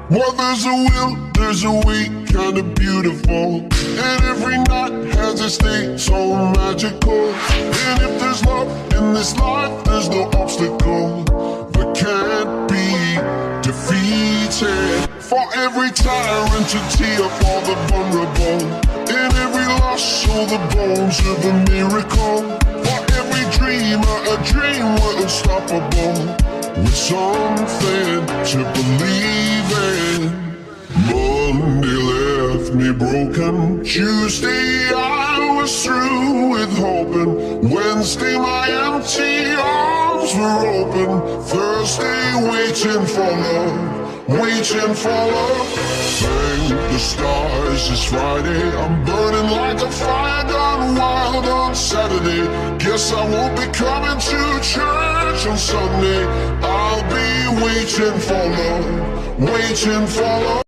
Well, there's a will, there's a way, kinda beautiful. And every night has its day, so magical. And if there's love in this life, there's no obstacle that can't be defeated. For every tyrant to tear for the vulnerable. In every loss, show the bones of a miracle. For every dreamer, a dream we're unstoppable. With something to believe in. Monday left me broken. Tuesday I was through with hoping. Wednesday my empty arms were open. Thursday waiting for love, waiting for love. Thank the stars it's Friday. I'm burning like a fire gone wild on Saturday. Guess I won't be coming to church on Sunday. I'll be waiting for love, waiting for love.